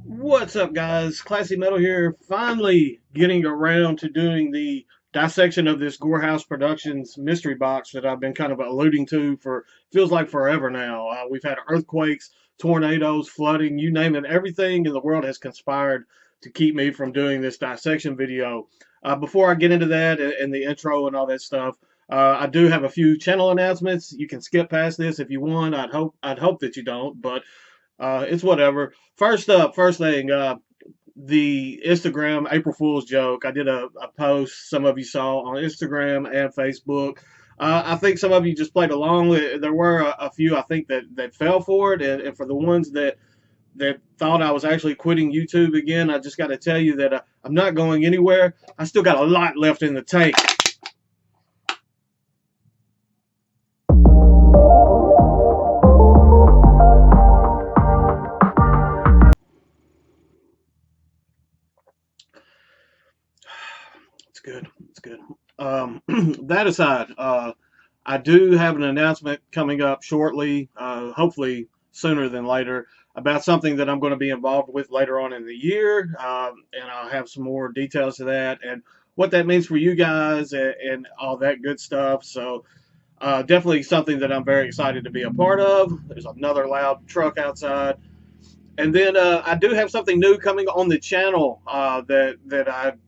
What's up, guys? Classy Metal here. Finally getting around to doing the dissection of this Gore Productions mystery box that I've been kind of alluding to for feels like forever now. We've had earthquakes, tornadoes, flooding, you name it. Everything in the world has conspired to keep me from doing this dissection video. Before I get into that and the intro and all that stuff, I do have a few channel announcements. You can skip past this if you want. I'd hope that you don't, but it's whatever. First up, first thing, the Instagram April Fool's joke. I did a post some of you saw on Instagram and Facebook. I think some of you just played along. There were a few I think that fell for it, and for the ones that thought I was actually quitting YouTube again, I just got to tell you that I'm not going anywhere. I still got a lot left in the tank. It's good. It's good. That aside, I do have an announcement coming up shortly, hopefully sooner than later, about something that I'm going to be involved with later on in the year. And I'll have some more details to that and what that means for you guys and all that good stuff. So, definitely something that I'm very excited to be a part of. There's another loud truck outside. And then I do have something new coming on the channel that I'm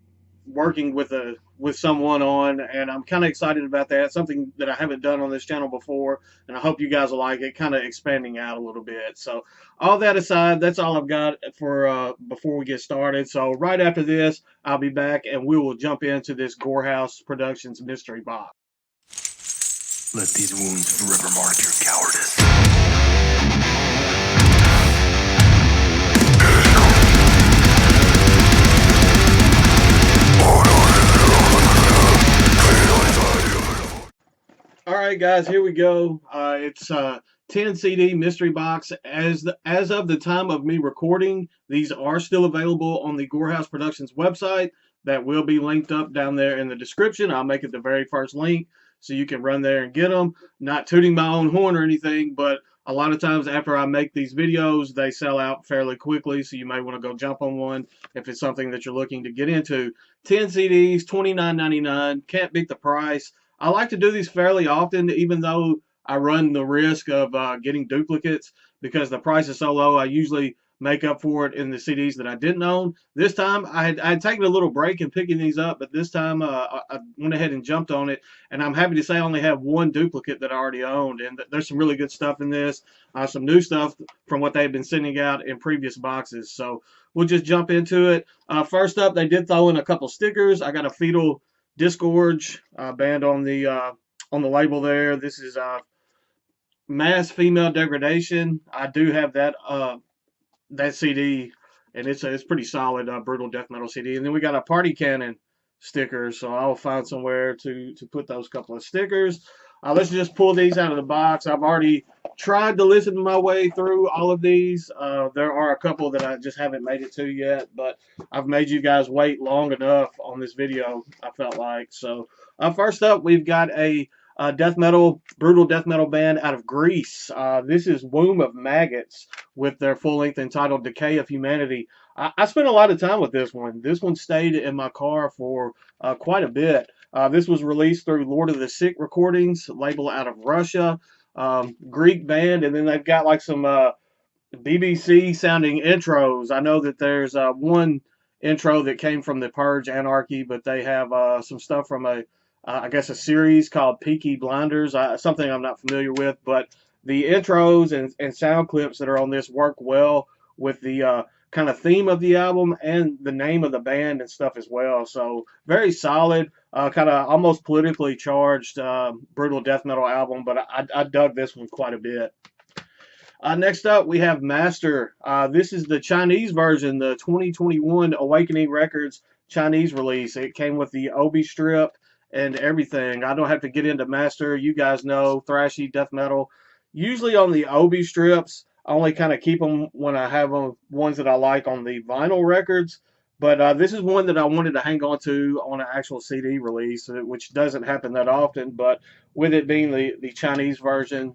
working with someone on, and I'm kind of excited about that. Something that I haven't done on this channel before, and I hope you guys will like it. Kind of expanding out a little bit. So all that aside, that's all I've got for before we get started. So right after this, I'll be back, and we will jump into this Gore Productions mystery box. Let these wounds forever mark your cowardice. All right, guys, here we go. It's 10 CD mystery box. As of the time of me recording, these are still available on the Gore Productions website. That will be linked up down there in the description. I'll make it the very first link so you can run there and get them. Not tooting my own horn or anything, but a lot of times after I make these videos, they sell out fairly quickly, so you may want to go jump on one if it's something that you're looking to get into. 10 CDs, $29.99. Can't beat the price. I like to do these fairly often, even though I run the risk of getting duplicates because the price is so low. I usually make up for it in the CDs that I didn't own. This time I had taken a little break in picking these up, but this time I went ahead and jumped on it, and I'm happy to say I only have one duplicate that I already owned, and there's some really good stuff in this, some new stuff from what they've been sending out in previous boxes. So we'll just jump into it. First up, they did throw in a couple stickers. I got a Fetal Disgorge band on the label there. This is Mass Female Degradation. I do have that CD, and it's pretty solid brutal death metal CD. And then we got a Party Cannon sticker, so I'll find somewhere to put those couple of stickers. Let's just pull these out of the box. I've already tried to listen my way through all of these. There are a couple that I just haven't made it to yet, but I've made you guys wait long enough on this video, I felt like. So first up, we've got a brutal death metal band out of Greece. This is Womb of Maggots with their full-length entitled Decay of Humanity. I spent a lot of time with this one. This one stayed in my car for quite a bit. This was released through Lord of the Sick Recordings, label out of Russia. Greek band, and then they've got like some BBC sounding intros. I know that there's one intro that came from the Purge Anarchy, but they have some stuff from I guess a series called Peaky Blinders, something I'm not familiar with, but the intros and sound clips that are on this work well with the kind of theme of the album and the name of the band and stuff as well. So very solid, kind of almost politically charged brutal death metal album, but I dug this one quite a bit. Next up, we have Master. This is the Chinese version, the 2021 Awakening Records Chinese release. It came with the Obi strip and everything. I don't have to get into Master. You guys know, thrashy death metal. Usually on the Obi strips, I only kind of keep them when I have them, ones that I like on the vinyl records. But this is one that I wanted to hang on to on an actual CD release, which doesn't happen that often. But with it being the Chinese version,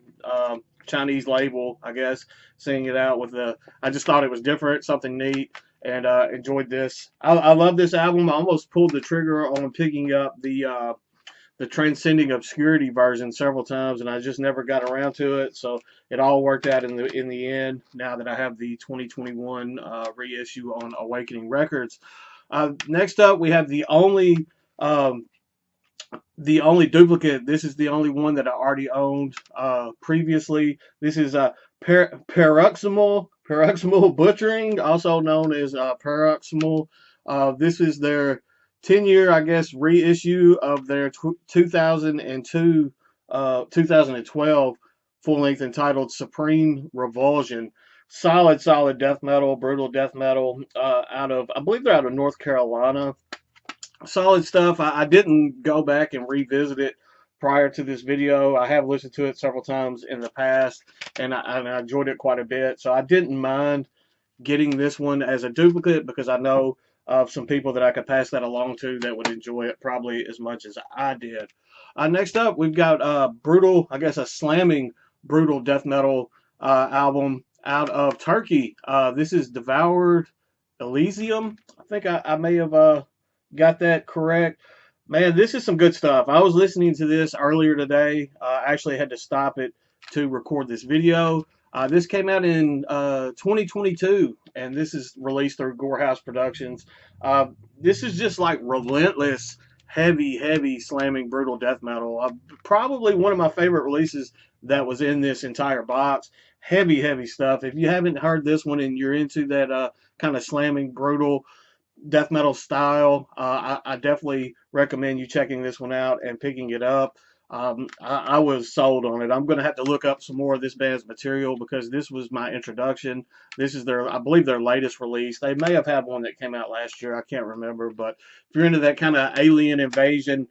Chinese label, I guess, seeing it out with the. I just thought it was different, something neat, and enjoyed this. I love this album. I almost pulled the trigger on picking up the Transcending Obscurity version several times, and I just never got around to it. So it all worked out in the end. Now that I have the 2021 reissue on Awakening Records. Next up, we have um, the only duplicate. This is the only one that I already owned previously. This is Paroxysmal Butchering, also known as Paroxysmal. This is their 10-year, I guess, reissue of their 2002 2012 full length entitled Supreme Revulsion. Solid death metal, brutal death metal, out of, I believe they're out of North Carolina. Solid stuff. I didn't go back and revisit it prior to this video. I have listened to it several times in the past, and I enjoyed it quite a bit. So I didn't mind getting this one as a duplicate because I know of some people that I could pass that along to that would enjoy it probably as much as I did. Next up, we've got brutal, I guess a slamming brutal death metal album out of Turkey. This is Devoured Elysium. I think I may have got that correct. Man, this is some good stuff. I was listening to this earlier today. I actually had to stop it to record this video. This came out in 2022, and this is released through Gore Productions. This is just like relentless, heavy, slamming, brutal death metal. Probably one of my favorite releases that was in this entire box. Heavy stuff. If you haven't heard this one and you're into that kind of slamming, brutal death metal style, I definitely recommend you checking this one out and picking it up. I was sold on it. I'm going to have to look up some more of this band's material because this was my introduction. This is I believe, their latest release. They may have had one that came out last year. I can't remember. But if you're into that kind of alien invasion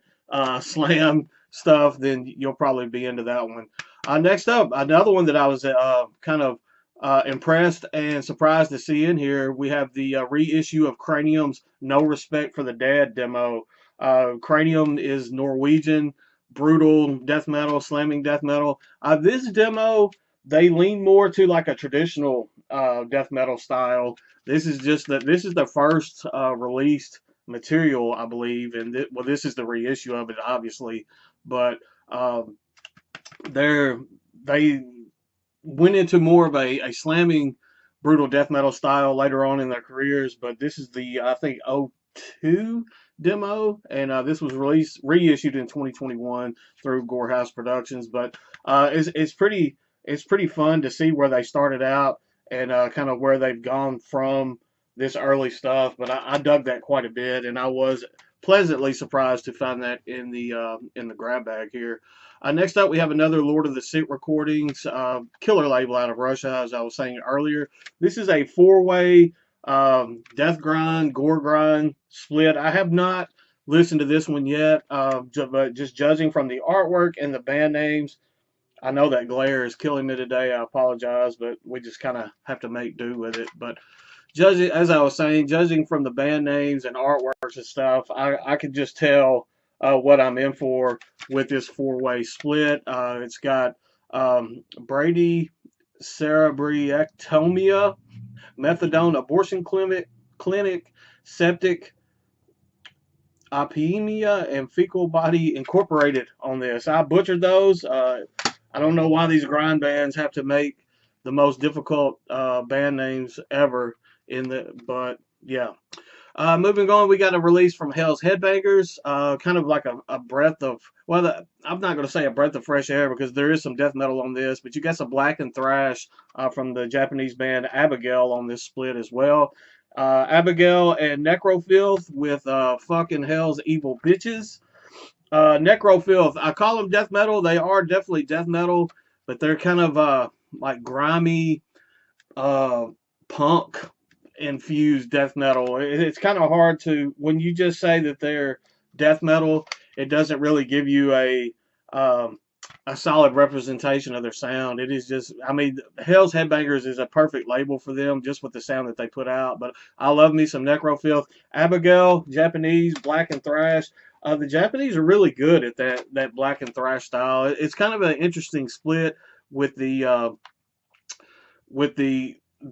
slam stuff, then you'll probably be into that one. Next up, another one that I was kind of impressed and surprised to see in here. We have the reissue of Cranium's No Respect for the Dead demo. Cranium is Norwegian, brutal death metal, slamming death metal. This demo, they lean more to like a traditional death metal style. This is the first released material, I believe, and this is the reissue of it, obviously, but they went into more of a slamming, brutal death metal style later on in their careers, but this is the, I think, '02 demo, and this was reissued in 2021 through Gore Productions. But it's pretty fun to see where they started out and kind of where they've gone from this early stuff. But I dug that quite a bit, and I was pleasantly surprised to find that in the grab bag here. Next up, we have another Lord of the Sick recordings, killer label out of Russia, as I was saying earlier. This is a four-way death grind, gore grind split. I have not listened to this one yet, but just judging from the artwork and the band names, I know that glare is killing me today. I apologize, but we just kind of have to make do with it. But judging, as I was saying, judging from the band names and artworks and stuff, I could just tell what I'm in for with this four-way split. It's got Brady cerebriectomia, methadone abortion clinic, septic anemia, and fecal body incorporated on this. I butchered those. I don't know why these grind bands have to make the most difficult band names ever but yeah. Moving on, we got a release from Hell's Headbangers, kind of like a breath of, I'm not going to say a breath of fresh air because there is some death metal on this, but you got some black and thrash from the Japanese band Abigail on this split as well. Abigail and Necrofilth with fucking Hell's Evil Bitches. Necrofilth, I call them death metal. They are definitely death metal, but they're kind of like grimy punk infused death metal. It's kind of hard to, when you just say that they're death metal, it doesn't really give you a solid representation of their sound. It is just, I mean, Hell's Headbangers is a perfect label for them just with the sound that they put out. But I love me some Necrofilth. Abigail, Japanese, black and thrash. The Japanese are really good at that black and thrash style. It's kind of an interesting split with the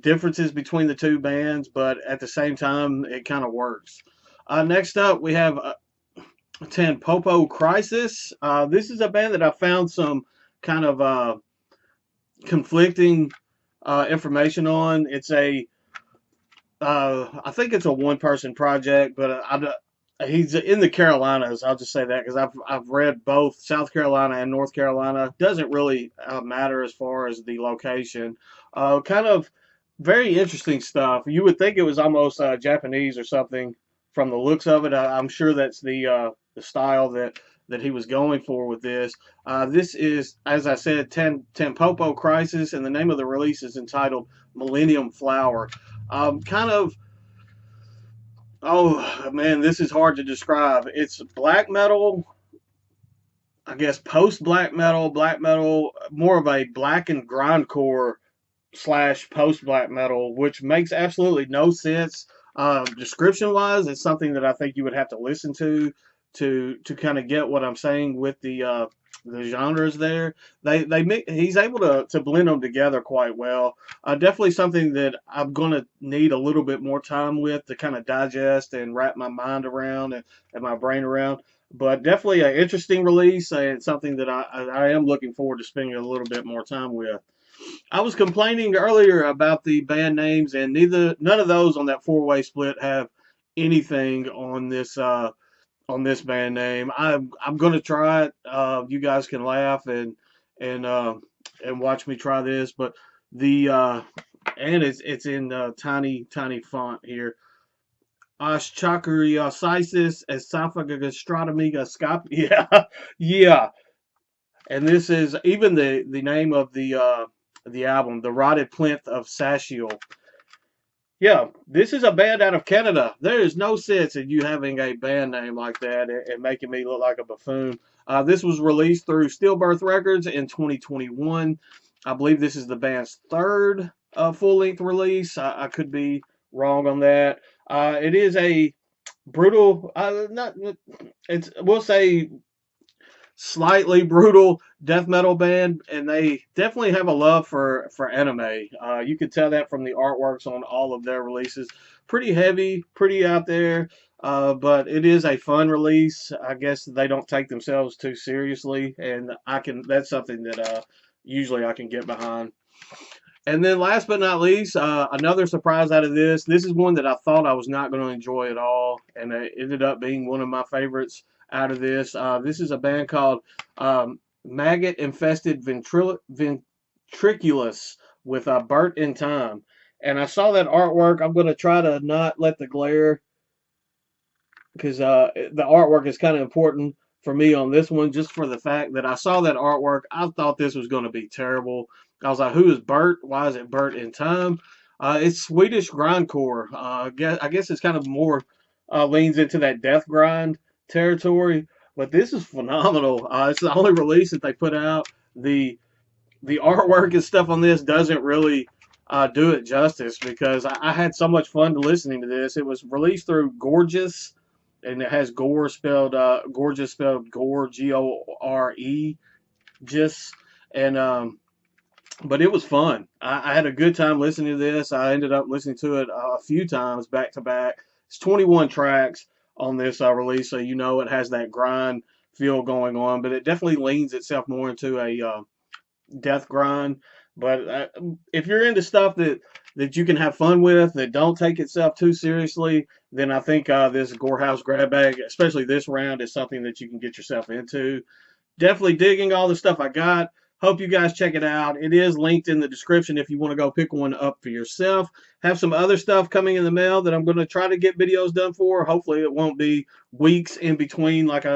differences between the two bands, but at the same time, it kind of works. Next up, we have 10 Popo Crisis. This is a band that I found some kind of conflicting information on. I think it's a one-person project, but he's in the Carolinas. I'll just say that because I've read both South Carolina and North Carolina. Doesn't really matter as far as the location. Kind of very interesting stuff. You would think it was almost Japanese or something from the looks of it. I'm sure that's the style that he was going for with this. This is, as I said, Tempopo Crisis, and the name of the release is entitled Millennium Flower. Kind of, oh man, this is hard to describe. It's black metal, I guess post black metal, more of a black and grindcore slash post black metal, which makes absolutely no sense. Description wise, it's something that I think you would have to listen to kind of get what I'm saying with the genres there. He's able to blend them together quite well. Definitely something that I'm gonna need a little bit more time with to kind of digest and wrap my mind around and my brain around. But definitely an interesting release and something that I am looking forward to spending a little bit more time with. I was complaining earlier about the band names, and none of those on that four-way split have anything on this band name. I'm gonna try it. You guys can laugh and and watch me try this, but the and it's in tiny font here. Oschakriosisis esophagogastrotomiga scop. Yeah, yeah. And this is even the name of the album, The Rotted Plinth of Sachiel. Yeah, this is a band out of Canada. There is no sense in you having a band name like that and making me look like a buffoon. This was released through Stillbirth Records in 2021. I believe this is the band's third full-length release. I could be wrong on that. It is a brutal, not it's we'll say slightly brutal death metal band, and they definitely have a love for anime. You can tell that from the artworks on all of their releases. Pretty heavy, pretty out there, but it is a fun release. I guess they don't take themselves too seriously, and that's something that usually I can get behind. And then last but not least, another surprise out of this. This is one that I thought I was not going to enjoy at all, and it ended up being one of my favorites out of this. This is a band called Maggot Infested Ventriculus with Burt in Time. And I saw that artwork. I'm going to try to not let the glare, because the artwork is kind of important for me on this one, just for the fact that I saw that artwork. I thought this was going to be terrible. I was like, who is Burt? Why is it Burt in Time? It's Swedish grindcore. I guess it's kind of more leans into that death grind territory, but this is phenomenal. It's the only release that they put out. The artwork and stuff on this doesn't really do it justice, because I had so much fun listening to this. It was released through Gorgeous, and it has Gore spelled Gorgeous spelled Gore, Gore, just and but it was fun. I had a good time listening to this. I ended up listening to it a few times back to back. It's 21 tracks on this release, so you know it has that grind feel going on, but it definitely leans itself more into a death grind. But if you're into stuff that you can have fun with, that don't take itself too seriously, then I think this Gorehouse grab bag, especially this round, is something that you can get yourself into. Definitely digging all the stuff I got. Hope you guys check it out. It is linked in the description if you want to go pick one up for yourself. Have some other stuff coming in the mail that I'm going to try to get videos done for. Hopefully it won't be weeks in between like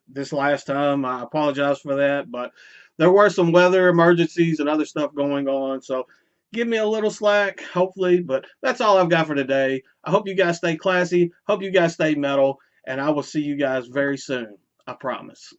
this last time. I apologize for that, but there were some weather emergencies and other stuff going on, so give me a little slack, hopefully. But that's all I've got for today. I hope you guys stay classy. Hope you guys stay metal, and I will see you guys very soon. I promise.